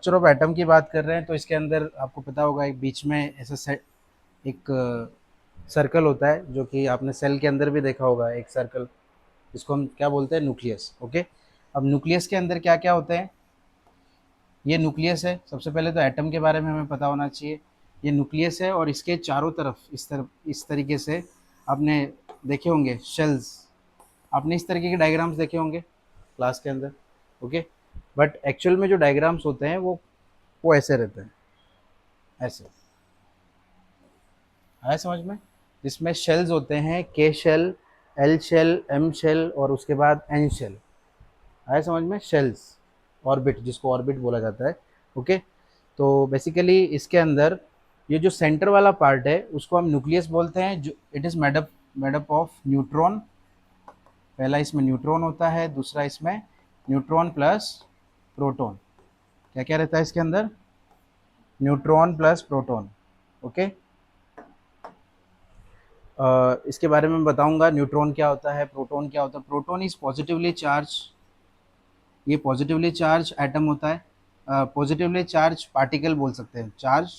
Structure of atom की बात कर रहे हैं तो इसके अंदर आपको पता होगा एक बीच में ऐसा एक सर्कल होता है, जो कि आपने सेल के अंदर भी देखा होगा, एक सर्कल, इसको हम क्या बोलते हैं, न्यूक्लियस। ओके, अब न्यूक्लियस के अंदर क्या क्या होते हैं, ये न्यूक्लियस है। सबसे पहले तो एटम के बारे में हमें पता होना चाहिए। ये न्यूक्लियस है और इसके चारों तरफ इस तरीके से आपने देखे होंगे शेल्स। आपने इस तरीके के डायग्राम्स देखे होंगे क्लास के अंदर। ओके, बट एक्चुअल में जो डायग्राम्स होते हैं वो ऐसे रहते हैं, ऐसे। आया समझ में? जिसमें शेल्स होते हैं, K shell, L shell, M shell और उसके बाद एन शेल। आया समझ में? शेल्स, ऑर्बिट, जिसको ऑर्बिट बोला जाता है। ओके, तो बेसिकली इसके अंदर ये जो सेंटर वाला पार्ट है उसको हम न्यूक्लियस बोलते हैं। जो it is made up of neutron. पहला इसमें न्यूट्रॉन होता है, दूसरा इसमें न्यूट्रॉन प्लस प्रोटॉन। क्या क्या रहता है इसके अंदर? Neutron plus proton. ओके, इसके बारे में बताऊंगा, न्यूट्रॉन क्या होता है, प्रोटॉन क्या होता है। प्रोटॉन इज पॉजिटिवली चार्ज, ये पॉजिटिवली चार्ज एटम होता है, पॉजिटिवली चार्ज पार्टिकल बोल सकते हैं, चार्ज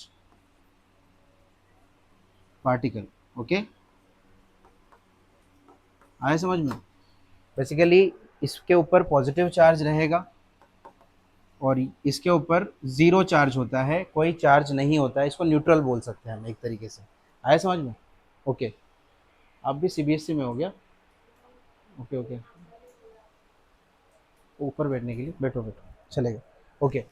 पार्टिकल। ओके, आया समझ में? बेसिकली इसके ऊपर पॉजिटिव चार्ज रहेगा और इसके ऊपर ज़ीरो चार्ज होता है, कोई चार्ज नहीं होता है। इसको न्यूट्रल बोल सकते हैं हम एक तरीके से। आया समझ में? ओके, आप भी सीबीएसई में हो गया? ओके ओके, ऊपर बैठने के लिए बैठो बैठो, चलेगा। ओके,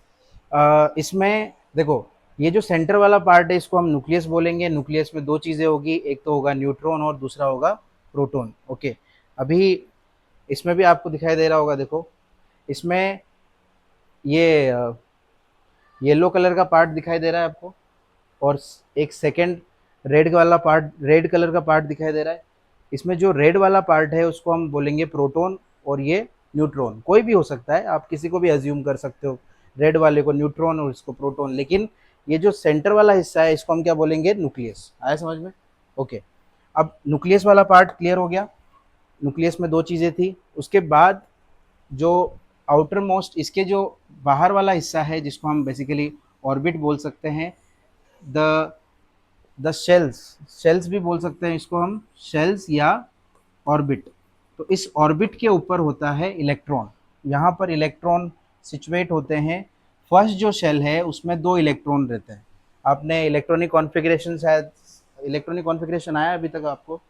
इसमें देखो, ये जो सेंटर वाला पार्ट है इसको हम न्यूक्लियस बोलेंगे। न्यूक्लियस में दो चीज़ें होगी, एक तो होगा न्यूट्रॉन और दूसरा होगा प्रोटॉन। ओके, अभी इसमें भी आपको दिखाई दे रहा होगा, देखो इसमें ये येलो कलर का पार्ट दिखाई दे रहा है आपको, और एक सेकेंड रेड वाला पार्ट, रेड कलर का पार्ट दिखाई दे रहा है। इसमें जो रेड वाला पार्ट है उसको हम बोलेंगे प्रोटॉन और ये न्यूट्रॉन। कोई भी हो सकता है, आप किसी को भी अज्यूम कर सकते हो, रेड वाले को न्यूट्रॉन और इसको प्रोटॉन, लेकिन ये जो सेंटर वाला हिस्सा है इसको हम क्या बोलेंगे? न्यूक्लियस। आया समझ में? ओके, अब न्यूक्लियस वाला पार्ट क्लियर हो गया। न्यूक्लियस में दो चीज़ें थी। उसके बाद जो आउटर मोस्ट, इसके जो बाहर वाला हिस्सा है जिसको हम बेसिकली ऑर्बिट बोल सकते हैं, द द शेल्स, शेल्स भी बोल सकते हैं इसको हम, शेल्स या ऑर्बिट। तो इस ऑर्बिट के ऊपर होता है इलेक्ट्रॉन। यहाँ पर इलेक्ट्रॉन सिचुएट होते हैं। फर्स्ट जो शेल है उसमें दो इलेक्ट्रॉन रहते हैं। आपने इलेक्ट्रॉनिक कॉन्फ़िगरेशन, शायद इलेक्ट्रॉनिक कॉन्फ़िगरेशन आया अभी तक आपको?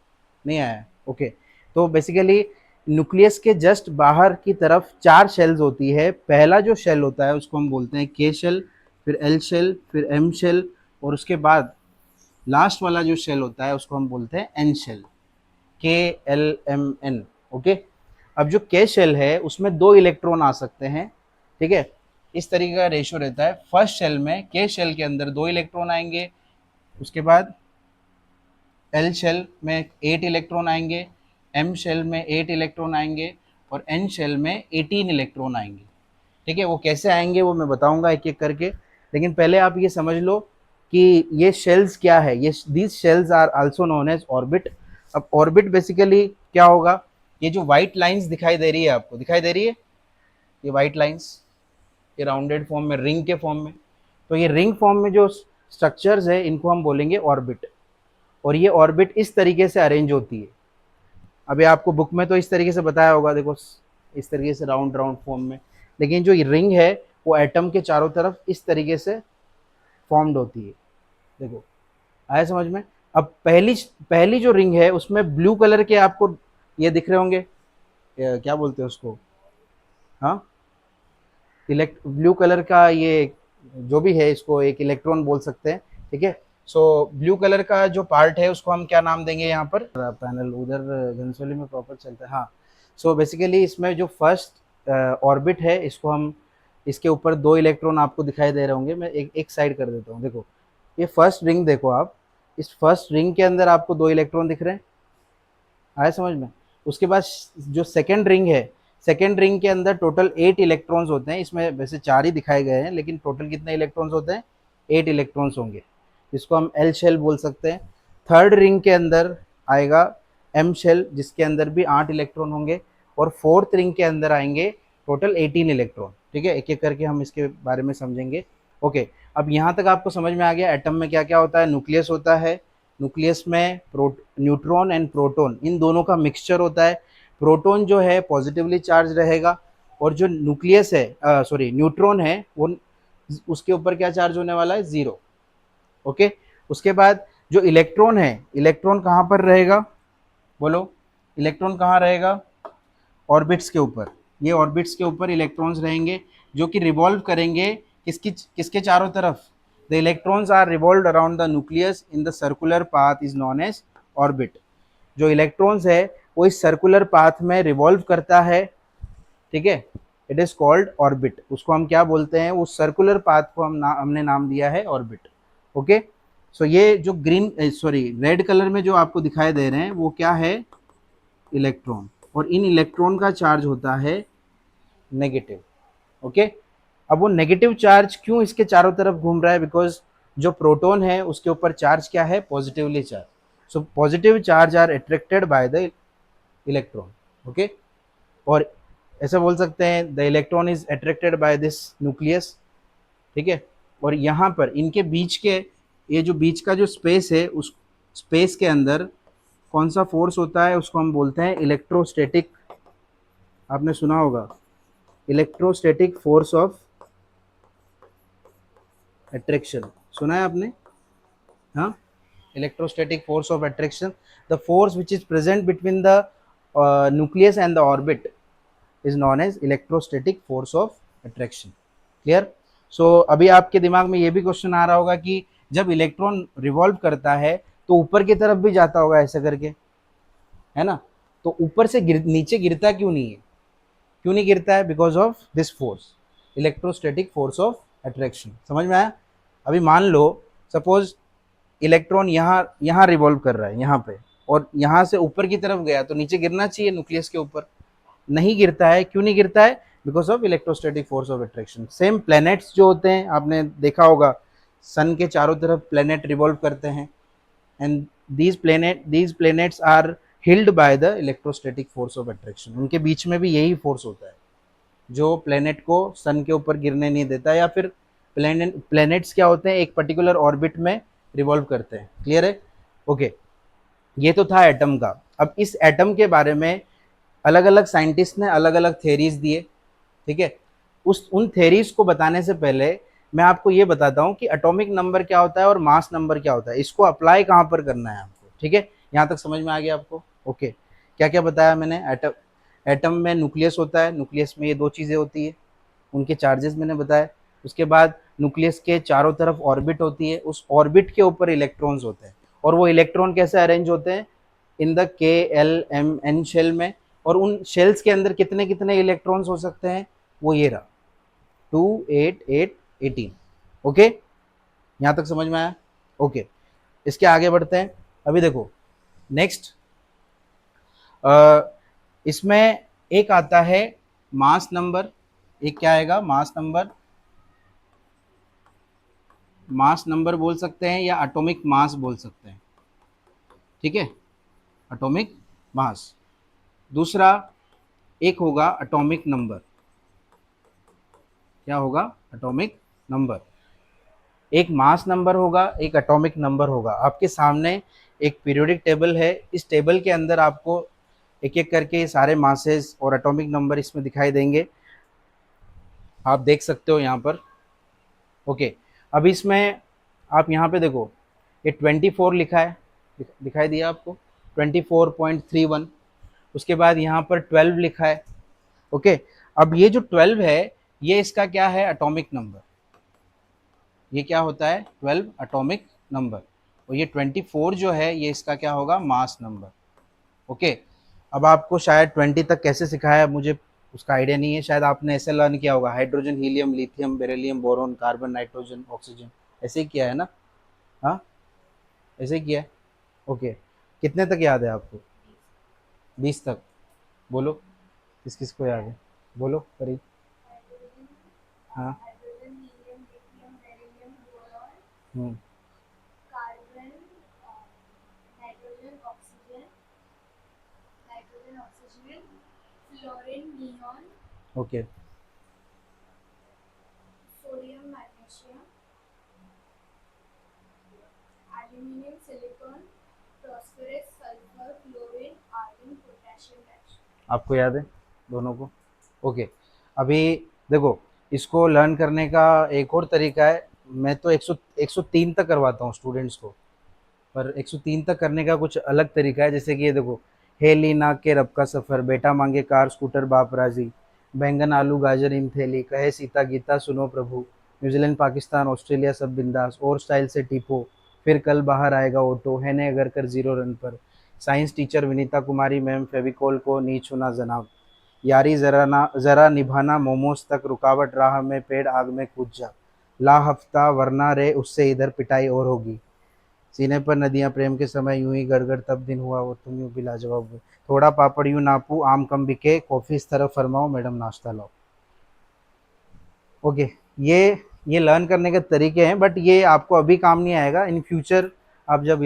नहीं आया? ओके, तो बेसिकली न्यूक्लियस के जस्ट बाहर की तरफ चार शेल्स होती है। पहला जो शेल होता है उसको हम बोलते हैं के शेल, फिर एल शेल, फिर एम शेल, और उसके बाद लास्ट वाला जो शेल होता है उसको हम बोलते हैं एन शेल, के एल एम एन। ओके, अब जो के शेल है उसमें दो इलेक्ट्रॉन आ सकते हैं। ठीक है, इस तरीके का रेशियो रहता है। फर्स्ट शेल में, के शेल के अंदर दो इलेक्ट्रॉन आएंगे, उसके बाद एल शेल में 8 इलेक्ट्रॉन आएंगे, एम शेल में 8 इलेक्ट्रॉन आएंगे और एन शेल में 18 इलेक्ट्रॉन आएंगे। ठीक है, वो कैसे आएंगे वो मैं बताऊंगा एक एक करके, लेकिन पहले आप ये समझ लो कि ये शेल्स क्या है। ये these shells are also known as orbit. अब ऑर्बिट बेसिकली क्या होगा? ये जो व्हाइट लाइंस दिखाई दे रही है, आपको दिखाई दे रही है ये व्हाइट लाइंस, ये राउंडेड फॉर्म में, रिंग के फॉर्म में, तो ये रिंग फॉर्म में जो स्ट्रक्चर्स है इनको हम बोलेंगे ऑर्बिट। और ये ऑर्बिट इस तरीके से अरेंज होती है। अभी आपको बुक में तो इस तरीके से बताया होगा, देखो इस तरीके से राउंड राउंड फॉर्म में, लेकिन जो रिंग है वो एटम के चारों तरफ इस तरीके से फॉर्म्ड होती है। देखो, आया समझ में? अब पहली पहली जो रिंग है उसमें ब्लू कलर के आपको ये दिख रहे होंगे, क्या बोलते हैं उसको, हाँ, इलेक्ट ब्लू कलर का ये जो भी है इसको एक इलेक्ट्रॉन बोल सकते हैं। ठीक है, सो ब्लू कलर का जो पार्ट है उसको हम क्या नाम देंगे? यहाँ पर पैनल उधर घनसोली में प्रॉपर चलता है, हाँ। सो बेसिकली इसमें जो फर्स्ट ऑर्बिट है इसको हम, इसके ऊपर दो इलेक्ट्रॉन आपको दिखाई दे रहे होंगे, मैं एक एक साइड कर देता हूँ। देखो ये फर्स्ट रिंग, देखो आप, इस फर्स्ट रिंग के अंदर आपको दो इलेक्ट्रॉन दिख रहे हैं। आया समझ में? उसके बाद जो सेकेंड रिंग है, सेकेंड रिंग के अंदर टोटल 8 इलेक्ट्रॉन्स होते हैं। इसमें वैसे 4 ही दिखाए गए हैं, लेकिन टोटल कितने इलेक्ट्रॉन्स होते हैं? 8 इलेक्ट्रॉन्स होंगे, जिसको हम एल शेल बोल सकते हैं। थर्ड रिंग के अंदर आएगा एम शेल, जिसके अंदर भी 8 इलेक्ट्रॉन होंगे, और फोर्थ रिंग के अंदर आएंगे टोटल 18 इलेक्ट्रॉन। ठीक है, एक एक करके हम इसके बारे में समझेंगे। ओके, अब यहाँ तक आपको समझ में आ गया एटम में क्या क्या होता है। न्यूक्लियस होता है, न्यूक्लियस में न्यूट्रॉन एंड प्रोटॉन इन दोनों का मिक्सचर होता है। प्रोटॉन जो है पॉजिटिवली चार्ज रहेगा, और जो न्यूक्लियस है सॉरी न्यूट्रॉन है वो उसके ऊपर क्या चार्ज होने वाला है, जीरो। ओके, उसके बाद जो इलेक्ट्रॉन है, इलेक्ट्रॉन कहाँ पर रहेगा, बोलो, इलेक्ट्रॉन कहाँ रहेगा, ऑर्बिट्स के ऊपर। ये ऑर्बिट्स के ऊपर इलेक्ट्रॉन्स रहेंगे जो कि रिवॉल्व करेंगे किसकी किसके चारों तरफ। The electrons are revolve around the nucleus in the circular path is known as orbit. जो इलेक्ट्रॉन्स है वो इस सर्कुलर पाथ में रिवॉल्व करता है, ठीक है, इट इज कॉल्ड ऑर्बिट। उसको हम क्या बोलते हैं, उस सर्कुलर पाथ को हमने नाम दिया है ऑर्बिट। ओके, सो ये जो ग्रीन सॉरी रेड कलर में जो आपको दिखाई दे रहे हैं वो क्या है, इलेक्ट्रॉन, और इन इलेक्ट्रॉन का चार्ज होता है नेगेटिव। ओके, अब वो नेगेटिव चार्ज क्यों इसके चारों तरफ घूम रहा है, बिकॉज जो प्रोटॉन है उसके ऊपर चार्ज क्या है, positively charge. So positive charge are attracted by the electron. Okay, और ऐसा बोल सकते हैं the electron is attracted by this nucleus, ठीक है। और यहाँ पर इनके बीच के, ये जो बीच का जो स्पेस है उस स्पेस के अंदर कौन सा फोर्स होता है, उसको हम बोलते हैं इलेक्ट्रोस्टैटिक। आपने सुना होगा, इलेक्ट्रोस्टैटिक फोर्स ऑफ अट्रैक्शन, सुना है आपने, हाँ, electrostatic force of attraction, the force which is present between the nucleus and the orbit is known as electrostatic force of attraction. Clear. So अभी आपके दिमाग में ये भी क्वेश्चन आ रहा होगा कि जब इलेक्ट्रॉन रिवॉल्व करता है तो ऊपर की तरफ भी जाता होगा ऐसे करके, है ना, तो ऊपर से नीचे गिरता क्यों नहीं है, क्यों नहीं गिरता है, because of this force, electrostatic force of attraction. समझ में आया। अभी मान लो सपोज इलेक्ट्रॉन यहाँ यहाँ रिवॉल्व कर रहा है यहाँ पे, और यहाँ से ऊपर की तरफ गया तो नीचे गिरना चाहिए न्यूक्लियस के ऊपर, नहीं गिरता है। क्यों नहीं गिरता है, because of electrostatic force of attraction. Same planets जो होते हैं, आपने देखा होगा सन के चारों तरफ प्लैनेट रिवॉल्व करते हैं, and these planets are held by the electrostatic force of attraction। उनके बीच में भी यही फोर्स होता है जो प्लेनेट को सन के ऊपर गिरने नहीं देता, या फिर प्लैनेट्स क्या होते हैं, एक पर्टिकुलर ऑर्बिट में रिवॉल्व करते हैं। क्लियर है। ओके, ये तो था एटम का। अब इस एटम के बारे में अलग अलग साइंटिस्ट ने अलग अलग थेरीज दिए, ठीक है। उस उन थेरीज को बताने से पहले मैं आपको ये बताता हूँ कि एटॉमिक नंबर क्या होता है और मास नंबर क्या होता है, इसको अप्लाई कहाँ पर करना है आपको, ठीक है। यहाँ तक समझ में आ गया आपको। ओके, क्या क्या बताया मैंने, एटम, एटम में न्यूक्लियस होता है, न्यूक्लियस में ये दो चीज़ें होती है, उनके चार्जेस मैंने बताए। उसके बाद न्यूक्लियस के चारों तरफ ऑर्बिट होती है, उस ऑर्बिट के ऊपर इलेक्ट्रॉन्स होते हैं, और वो इलेक्ट्रॉन कैसे अरेंज होते हैं, in the K L M N shell में। और उन शेल्स के अंदर कितने कितने इलेक्ट्रॉन्स हो सकते हैं, वो ये रहा, 2 8 8 18। ओके, यहाँ तक समझ में आया। ओके, इसके आगे बढ़ते हैं। अभी देखो नेक्स्ट, इसमें एक आता है मास नंबर, एक क्या आएगा, मास नंबर, मास नंबर बोल सकते हैं या एटॉमिक मास बोल सकते हैं, ठीक है, एटॉमिक मास। दूसरा एक होगा एटॉमिक नंबर, क्या होगा, एटॉमिक नंबर। एक मास नंबर होगा, एक एटॉमिक नंबर होगा। आपके सामने एक पीरियोडिक टेबल है, इस टेबल के अंदर आपको एक एक करके सारे मासेस और एटॉमिक नंबर इसमें दिखाई देंगे, आप देख सकते हो यहाँ पर। ओके, अब इसमें आप यहाँ पे देखो, ये 24 लिखा है, दिखाई दिया आपको, 24.31। उसके बाद यहाँ पर 12 लिखा है। ओके, अब ये जो 12 है ये इसका क्या है, एटॉमिक नंबर। ये क्या होता है, 12 एटॉमिक नंबर। और ये 24 जो है ये इसका क्या होगा, मास नंबर। ओके, अब आपको शायद 20 तक कैसे सिखाया मुझे उसका आइडिया नहीं है, शायद आपने ऐसे लर्न किया होगा, hydrogen, helium, lithium, beryllium, boron, carbon, nitrogen, oxygen, ऐसे ही किया है ना, हाँ, ऐसे ही किया है। ओके, कितने तक याद है आपको, 20 तक, बोलो, किस किस को याद है, बोलो करीब, हाँ, hmm, carbon, nitrogen, oxygen, fluorine, neon, okay, sodium, magnesium, aluminium silicon phosphorus sulphur chlorine argon potassium dash. आपको याद है दोनों को? ओके। अभी देखो, इसको लर्न करने का एक और तरीका है। मैं तो 103 तक करवाता हूँ स्टूडेंट्स को, पर 103 तक करने का कुछ अलग तरीका है। जैसे कि ये देखो, हे लीना के रब का सफ़र, बेटा मांगे कार स्कूटर बाप राजी, बैंगन आलू गाजर इन थैली, कहे सीता गीता सुनो प्रभु, न्यूजीलैंड पाकिस्तान ऑस्ट्रेलिया सब बिंदास, और स्टाइल से टीपो, फिर कल बाहर आएगा ऑटो, है ने अगर कर जीरो रन पर, साइंस टीचर विनीता कुमारी मैम, फेविकोल को नी छूना जनाब, यारी जरा निभाना मोमोज तक, रुकावट राह में पेड़ आग में कूद जा, ला हफ्ता वरना रे उससे इधर पिटाई और होगी, सीने पर नदियां प्रेम के समय यूं ही गड़गड़, तब दिन हुआ वो तुम यूं भी लाजवाब हुए, थोड़ा पापड़ यूं नापू आम कम बिके, कॉफी इस तरह फरमाओ मैडम नाश्ता लाओ। ओके। ये लर्न करने के तरीके हैं, बट ये आपको अभी काम नहीं आएगा। इन फ्यूचर आप जब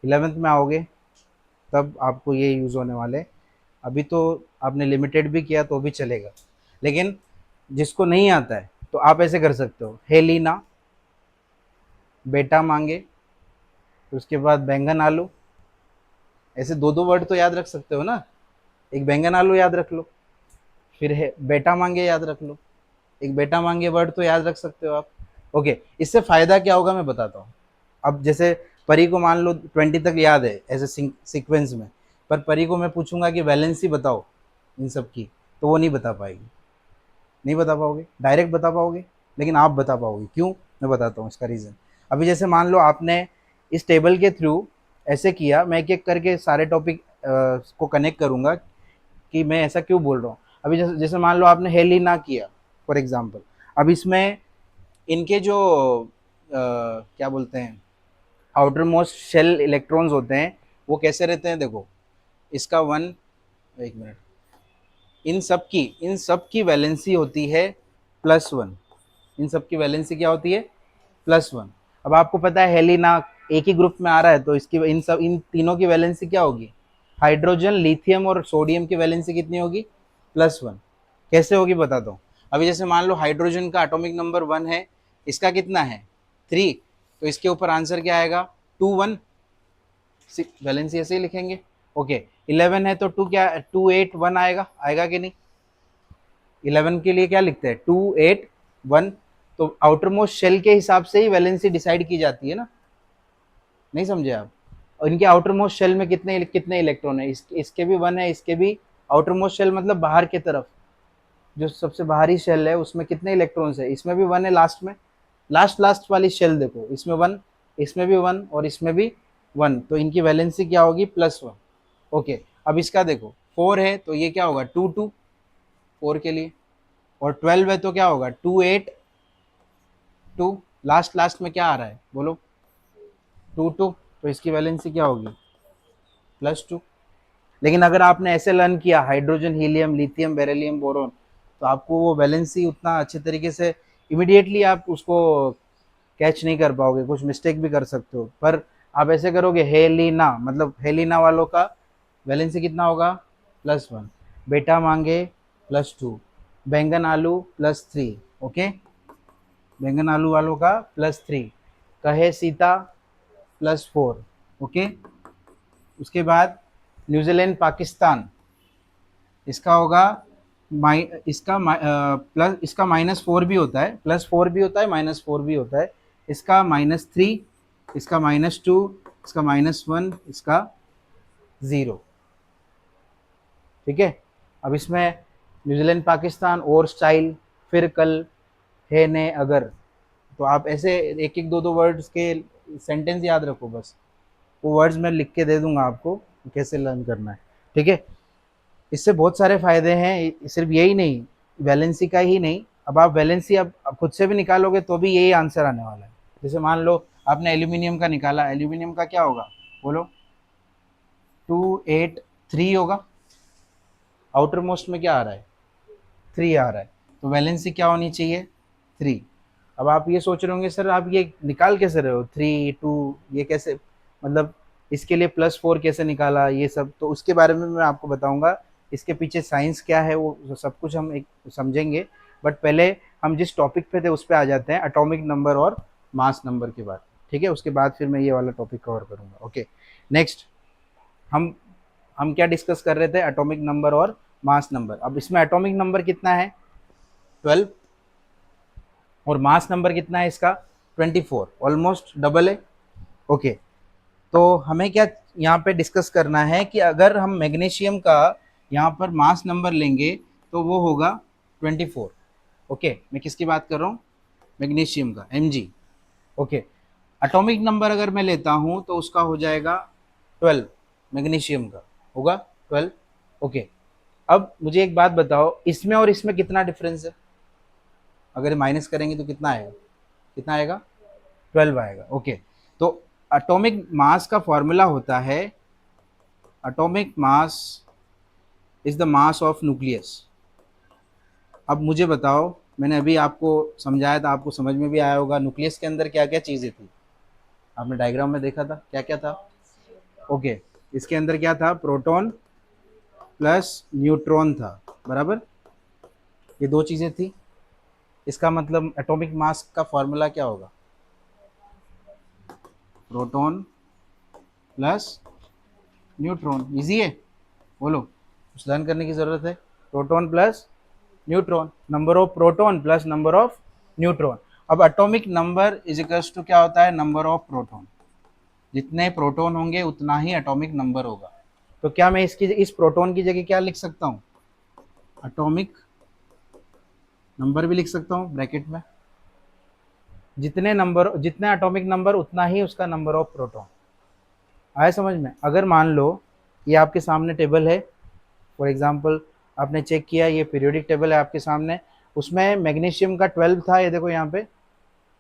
11th में आओगे तब आपको ये यूज़ होने वाले। अभी तो आपने लिमिटेड भी किया तो भी चलेगा, लेकिन जिसको नहीं आता है तो आप ऐसे कर सकते हो, हेलीना, बेटा मांगे, उसके बाद बैंगन आलू, ऐसे दो दो वर्ड तो याद रख सकते हो ना। एक बैंगन आलू याद रख लो, फिर है बेटा मांगे याद रख लो, एक बेटा मांगे वर्ड तो याद रख सकते हो आप। ओके। इससे फायदा क्या होगा मैं बताता हूँ। अब जैसे परी को मान लो 20 तक याद है ऐसे सीक्वेंस में, पर परी को मैं पूछूंगा कि वैलेंसी बताओ इन सब की, तो वो नहीं बता पाएगी। नहीं बता पाओगे, डायरेक्ट बता पाओगे, लेकिन आप बता पाओगे। क्यों? मैं बताता हूँ इसका रीज़न। अभी जैसे मान लो आपने इस टेबल के थ्रू ऐसे किया, मैं एक एक करके सारे टॉपिक को कनेक्ट करूँगा कि मैं ऐसा क्यों बोल रहा हूँ। अभी जैसे जैसे मान लो आपने हेली ना किया फॉर एग्जाम्पल, अब इसमें इनके जो क्या बोलते हैं, आउटर मोस्ट शेल इलेक्ट्रॉन्स होते हैं, वो कैसे रहते हैं देखो। इसका वन, एक मिनट, इन सब की वैलेंसी होती है +1। इन सब की वैलेंसी क्या होती है? +1। अब आपको पता है हेलिना एक ही ग्रुप में आ रहा है, तो इसकी इन तीनों की वैलेंसी क्या होगी? हाइड्रोजन, लिथियम और सोडियम की वैलेंसी कितनी होगी? +1। कैसे होगी बताता हूँ। अभी जैसे मान लो हाइड्रोजन का एटॉमिक नंबर 1 है, इसका कितना है? 3, तो इसके ऊपर आंसर क्या आएगा? 2 1, वैलेंसी ऐसे ही लिखेंगे। ओके। 11 है तो 2 क्या, 2 8 1 आएगा, आएगा कि नहीं? 11 के लिए क्या लिखते हैं? 2 8 1। तो आउटर मोस्ट शेल के हिसाब से ही वैलेंसी डिसाइड की जाती है ना। नहीं समझे आप? और इनके आउटर मोस्ट शेल में कितने कितने इलेक्ट्रॉन है? इसके भी 1 है, इसके भी। आउटर मोस्ट शेल मतलब बाहर की तरफ, जो सबसे बाहरी शेल है उसमें कितने इलेक्ट्रॉन्स है? इसमें भी 1 है लास्ट में। लास्ट लास्ट वाली शेल देखो, इसमें 1, इसमें भी 1 और इसमें भी 1, तो इनकी वैलेंसी क्या होगी? +1। ओके। अब इसका देखो, 4 है तो ये क्या होगा? 2 2, 4 के लिए। और 12 है तो क्या होगा? 2 8 2। लास्ट लास्ट में क्या आ रहा है बोलो? 2 2, तो इसकी वैलेंसी क्या होगी? +2। लेकिन अगर आपने ऐसे लर्न किया hydrogen, helium, lithium, beryllium, boron, तो आपको वो वैलेंसी उतना अच्छे तरीके से इमीडिएटली आप उसको कैच नहीं कर पाओगे, कुछ मिस्टेक भी कर सकते हो। पर आप ऐसे करोगे हेलिना, मतलब हेलिना वालों का वैलेंसी कितना होगा? +1। बेटा मांगे +2, बैंगन आलू +3। ओके। बैंगन आलू वालों का +3, कहे सीता +4। ओके। उसके बाद न्यूजीलैंड पाकिस्तान, इसका होगा प्लस, इसका -4 भी होता है, +4 भी होता है, -4 भी होता है। इसका -3, इसका -2, इसका -1, इसका 0। ठीक है। अब इसमें न्यूजीलैंड पाकिस्तान, और स्टाइल, फिर कल, है ने अगर, तो आप ऐसे एक एक दो दो वर्ड्स के सेंटेंस याद रखो बस। वो वर्ड्स मैं लिख के दे दूंगा आपको कैसे लर्न करना है। ठीक है। इससे बहुत सारे फायदे हैं, सिर्फ यही नहीं, वैलेंसी का ही नहीं। अब आप वैलेंसी अब खुद से भी निकालोगे तो भी यही आंसर आने वाला है। जैसे मान लो आपने एल्यूमिनियम का निकाला, एल्यूमिनियम का क्या होगा बोलो? 283 होगा। आउटर मोस्ट में क्या आ रहा है? 3 आ रहा है, तो वैलेंसी क्या होनी चाहिए? 3। अब आप ये सोच रहे होंगे सर आप ये निकाल कैसे रहे हो, 3 2, ये कैसे, मतलब इसके लिए +4 कैसे निकाला, ये सब तो उसके बारे में मैं आपको बताऊंगा। इसके पीछे साइंस क्या है वो सब कुछ हम एक समझेंगे। बट पहले हम जिस टॉपिक पे थे उस पे आ जाते हैं, एटॉमिक नंबर और मास नंबर की बात। ठीक है, उसके बाद फिर मैं ये वाला टॉपिक कवर करूँगा। ओके, नेक्स्ट हम हम क्या डिस्कस कर रहे थे, एटॉमिक नंबर और मास नंबर। अब इसमें एटॉमिक नंबर कितना है 12 और मास नंबर कितना है इसका 24, ऑलमोस्ट डबल है। ओके, तो हमें क्या यहाँ पे डिस्कस करना है कि अगर हम मैग्नीशियम का यहाँ पर मास नंबर लेंगे तो वो होगा 24। ओके, मैं किसकी बात कर रहा हूँ, मैग्नीशियम का Mg। ओके, एटॉमिक नंबर अगर मैं लेता हूँ तो उसका हो जाएगा 12, मैग्नीशियम का होगा 12। ओके, अब मुझे एक बात बताओ, इसमें और इसमें कितना डिफरेंस है, अगर माइनस करेंगे तो कितना आएगा, कितना आएगा 12 आएगा। ओके, तो एटॉमिक मास का फॉर्मूला होता है, atomic mass is the mass of nucleus. अब मुझे बताओ, मैंने अभी आपको समझाया था, आपको समझ में भी आया होगा न्यूक्लियस के अंदर क्या क्या चीज़ें थी, आपने डायग्राम में देखा था क्या क्या था। ओके, इसके अंदर क्या था, प्रोटॉन प्लस न्यूट्रॉन था, बराबर, ये दो चीज़ें थी। इसका मतलब एटॉमिक मास का फॉर्मूला क्या होगा, प्रोटॉन प्लस न्यूट्रॉन। इजी है, बोलो, कुछ लर्न करने की ज़रूरत है। Proton plus neutron, number of proton plus number of neutron. अब atomic number is equals to क्या होता है, नंबर ऑफ प्रोटॉन, जितने प्रोटॉन होंगे उतना ही एटॉमिक नंबर होगा। तो क्या मैं इसकी इस प्रोटॉन की जगह क्या लिख सकता हूँ, एटॉमिक नंबर भी लिख सकता हूँ ब्रैकेट में, जितने नंबर, जितने एटॉमिक नंबर उतना ही उसका नंबर ऑफ प्रोटॉन। आया समझ में। अगर मान लो ये आपके सामने टेबल है, फॉर एग्जांपल आपने चेक किया, ये पीरियोडिक टेबल है आपके सामने, उसमें मैग्नीशियम का 12 था, ये देखो यहाँ पे,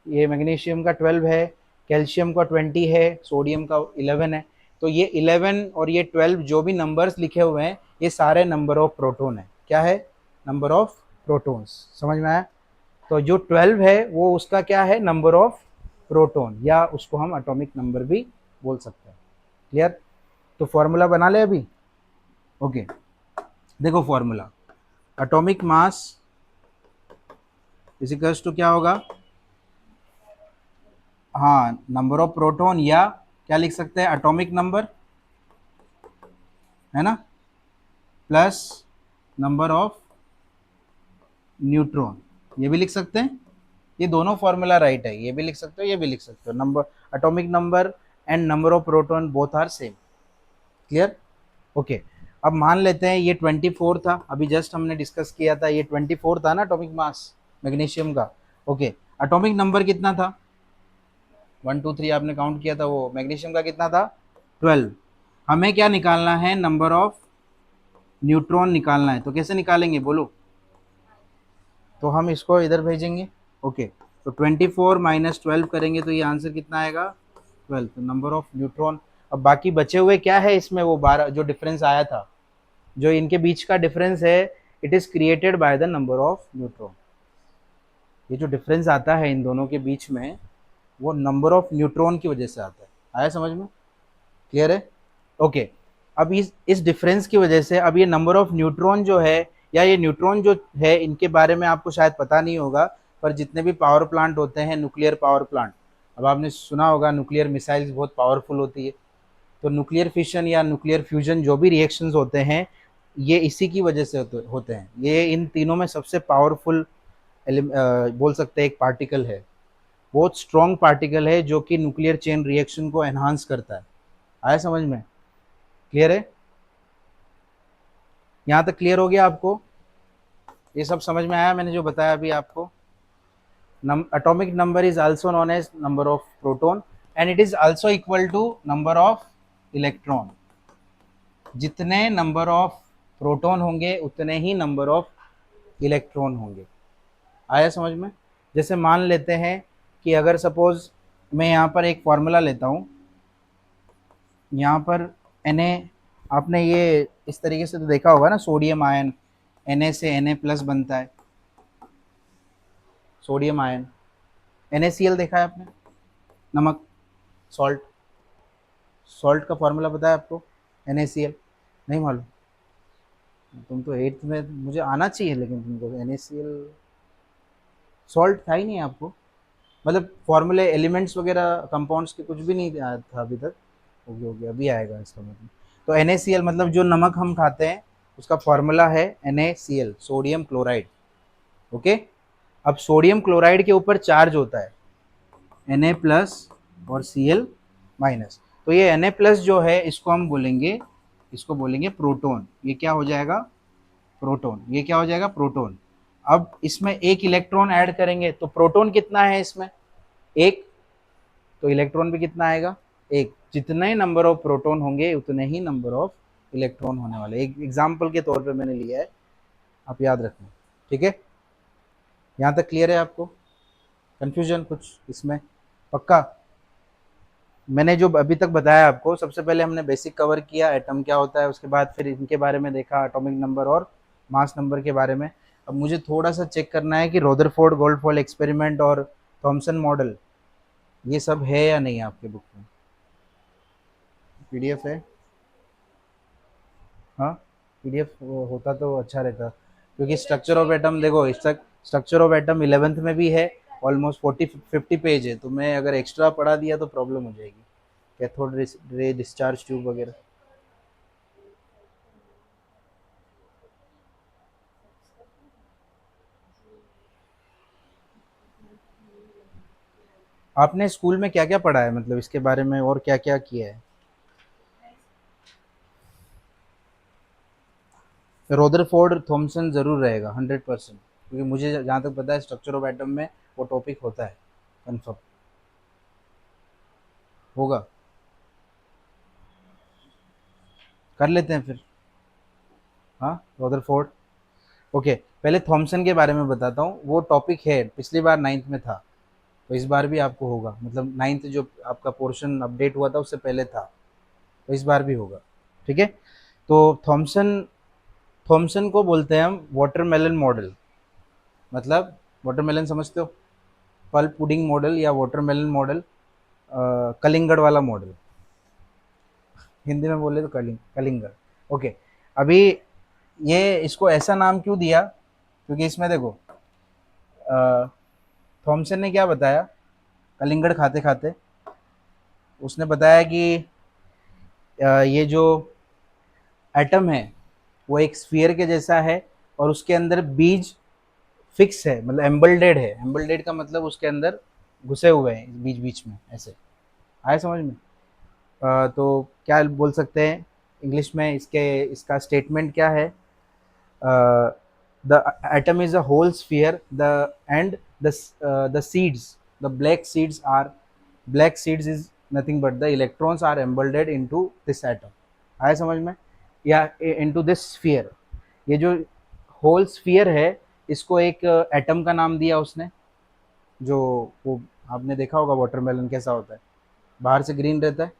ये मैग्नीशियम का 12 है, कैल्शियम का 20 है, सोडियम का 11 है। तो ये 11 और ये 12 जो भी नंबर्स लिखे हुए हैं ये सारे नंबर ऑफ प्रोटॉन है। क्या है, नंबर ऑफ प्रोटॉन्स। समझ में आया। तो जो 12 है वो उसका क्या है, नंबर ऑफ प्रोटॉन, या उसको हम एटॉमिक नंबर भी बोल सकते हैं। क्लियर। तो फॉर्मूला बना ले अभी। ओके, देखो formula, atomic mass is equals to क्या होगा, हाँ, नंबर ऑफ प्रोटॉन, या क्या लिख सकते हैं, एटॉमिक नंबर, है ना, प्लस नंबर ऑफ न्यूट्रॉन, ये भी लिख सकते हैं। ये दोनों फॉर्मूला राइट है, ये भी लिख सकते हो, ये भी लिख सकते हो। Number, atomic number and number of proton both are same. Clear. Okay, अब मान लेते हैं ये 24 था, अभी जस्ट हमने डिस्कस किया था, ये 24 था ना एटॉमिक मास मैग्नीशियम का। ओके, एटॉमिक नंबर कितना था, 1 2 3 आपने काउंट किया था, वो मैग्नीशियम का कितना था 12। हमें क्या निकालना है, नंबर ऑफ न्यूट्रॉन निकालना है। तो कैसे निकालेंगे बोलो, तो हम इसको इधर भेजेंगे। ओके, तो 24 माइनस 12 करेंगे तो ये आंसर कितना आएगा 12, तो नंबर ऑफ न्यूट्रॉन। अब बाकी बचे हुए क्या है इसमें, वो 12 जो डिफरेंस आया था, जो इनके बीच का डिफरेंस है, it is created by the number of neutron. ये जो डिफरेंस आता है इन दोनों के बीच में, वो नंबर ऑफ न्यूट्रॉन की वजह से आता है। आया समझ में। क्लियर है। ओके, अब इस डिफरेंस की वजह से अब ये नंबर ऑफ न्यूट्रॉन जो है, या ये न्यूट्रॉन जो है, इनके बारे में आपको शायद पता नहीं होगा, पर जितने भी पावर प्लांट होते हैं, न्यूक्लियर पावर प्लांट, अब आपने सुना होगा न्यूक्लियर मिसाइल्स बहुत पावरफुल होती है। तो न्यूक्लियर फिशन या न्यूक्लियर फ्यूजन जो भी रिएक्शंस होते हैं, ये इसी की वजह से होते हैं। ये इन तीनों में सबसे पावरफुल बोल सकते हैं एक पार्टिकल है, बहुत स्ट्रॉन्ग पार्टिकल है, जो कि न्यूक्लियर चेन रिएक्शन को एनहांस करता है। आया समझ में। क्लियर है, यहाँ तक क्लियर हो गया आपको, ये सब समझ में आया मैंने जो बताया अभी आपको। atomic number is also known as number of proton and it is also equal to number of electron। जितने नंबर ऑफ प्रोटॉन होंगे उतने ही नंबर ऑफ इलेक्ट्रॉन होंगे। आया समझ में। जैसे मान लेते हैं कि अगर सपोज मैं यहाँ पर एक फॉर्मूला लेता हूँ, यहाँ पर Na, आपने ये इस तरीके से तो देखा होगा ना, सोडियम आयन Na से Na प्लस बनता है, सोडियम आयन। NaCl देखा है आपने, नमक, सॉल्ट, सॉल्ट का फॉर्मूला पता है आपको, NaCl नहीं मालूम, तुम तो 8th में, मुझे आना चाहिए लेकिन तुमको NaCl, सॉल्ट था ही नहीं आपको, मतलब फॉर्मूले एलिमेंट्स वगैरह कंपाउंड्स के कुछ भी नहीं आया था अभी तक। ओके ओके, अभी आएगा इसका मतलब। तो NaCl मतलब जो नमक हम खाते हैं उसका फॉर्मूला है NaCl, सोडियम क्लोराइड। ओके। अब सोडियम क्लोराइड के ऊपर चार्ज होता है Na प्लस और Cl माइनस। तो ये Na प्लस जो है इसको बोलेंगे प्रोटॉन। ये क्या हो जाएगा? प्रोटॉन। ये क्या हो जाएगा? प्रोटॉन। अब इसमें एक इलेक्ट्रॉन ऐड करेंगे तो प्रोटॉन कितना है इसमें? एक। तो इलेक्ट्रॉन भी कितना आएगा? एक। जितने नंबर ऑफ प्रोटॉन होंगे उतने ही नंबर ऑफ इलेक्ट्रॉन होने वाले। एक एग्जाम्पल के तौर पे मैंने लिया है, आप याद रखना। ठीक है, यहाँ तक क्लियर है आपको? कंफ्यूजन कुछ इसमें? पक्का? मैंने जो अभी तक बताया आपको, सबसे पहले हमने बेसिक कवर किया, एटम क्या होता है, उसके बाद फिर इनके बारे में देखा, एटॉमिक नंबर और मास नंबर के बारे में। अब मुझे थोड़ा सा चेक करना है कि रदरफोर्ड गोल्डफॉल एक्सपेरिमेंट और थॉमसन मॉडल ये सब है या नहीं आपके बुक में। PDF है? हाँ, PDF होता तो अच्छा रहता, क्योंकि स्ट्रक्चर ऑफ एटम देखो, स्ट्रक्चर ऑफ एटम 11th में भी है, ऑलमोस्ट 40-50 पेज है, तो मैं अगर एक्स्ट्रा पढ़ा दिया तो प्रॉब्लम हो जाएगी। कैथोड रे डिस्चार्ज ट्यूब वगैरह। आपने स्कूल में क्या क्या पढ़ा है, मतलब इसके बारे में, और क्या क्या किया है? रदरफोर्ड थॉमसन जरूर रहेगा 100%, क्योंकि मुझे जहाँ तक पता है स्ट्रक्चर ऑफ एटम में वो टॉपिक होता है, कंफर्म होगा। कर लेते हैं फिर। हाँ, रदरफोर्ड। ओके, पहले थॉमसन के बारे में बताता हूँ। वो टॉपिक है, पिछली बार 9th में था, तो इस बार भी आपको होगा, मतलब 9th जो आपका पोर्शन अपडेट हुआ था उससे पहले था, तो इस बार भी होगा। ठीक है। तो थॉमसन थॉमसन को बोलते हैं हम वाटरमेलन मॉडल। मतलब वाटरमेलन समझते हो? फल पुडिंग मॉडल या वाटरमेलन मॉडल, कलिंगड़ वाला मॉडल। हिंदी में बोले तो कलिंगड़। ओके। अभी ये इसको ऐसा नाम क्यों दिया? क्योंकि इसमें देखो, थॉमसन ने क्या बताया कलिंगड़ खाते खाते? उसने बताया कि ये जो एटम है वो एक स्फीयर के जैसा है, और उसके अंदर बीज फिक्स है, मतलब एम्बल्डेड है। एम्बल्डेड का मतलब उसके अंदर घुसे हुए हैं बीच बीच में, ऐसे। आए समझ में? तो क्या बोल सकते हैं इंग्लिश में इसका स्टेटमेंट क्या है? The atom is a whole sphere, the seeds, the black seeds is nothing but the electrons are embedded into this atom। आया समझ में? या into this sphere। ये जो होल स्फीयर है, इसको एक एटम का नाम दिया उसने। जो वो आपने देखा होगा वाटरमेलन कैसा होता है, बाहर से ग्रीन रहता है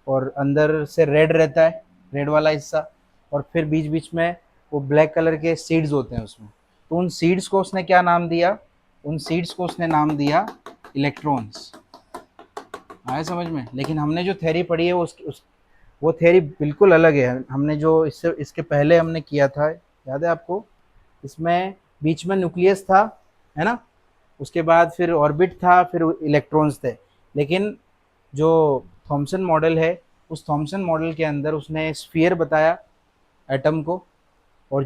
और अंदर से रेड रहता है, रेड वाला हिस्सा, और फिर बीच बीच में वो ब्लैक कलर के सीड्स होते हैं उसमें। तो उन सीड्स को उसने क्या नाम दिया? उन सीड्स को उसने नाम दिया इलेक्ट्रॉन्स। आया समझ में? लेकिन हमने जो थ्योरी पढ़ी है वो थ्योरी बिल्कुल अलग है। हमने जो इसके पहले हमने किया था, याद है आपको? इसमें बीच में न्यूक्लियस था, है ना? उसके बाद फिर ऑर्बिट था, फिर इलेक्ट्रॉन्स थे। लेकिन जो थॉमसन मॉडल है, उस थॉमसन मॉडल के अंदर उसने स्फीयर बताया एटम को, और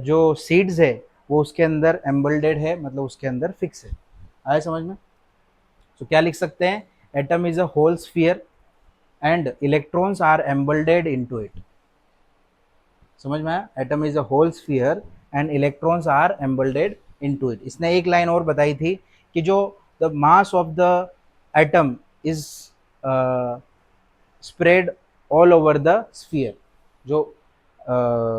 जो सीड्स है वो उसके अंदर एम्बल्डेड है, मतलब उसके अंदर फिक्स है। आया समझ में? तो क्या लिख सकते हैं? Atom is a whole sphere and electrons are embedded into it. समझ में आया? Atom is a whole sphere and electrons are embedded into it. इसने एक लाइन और बताई थी कि जो the mass of the atom is spread all over the sphere. जो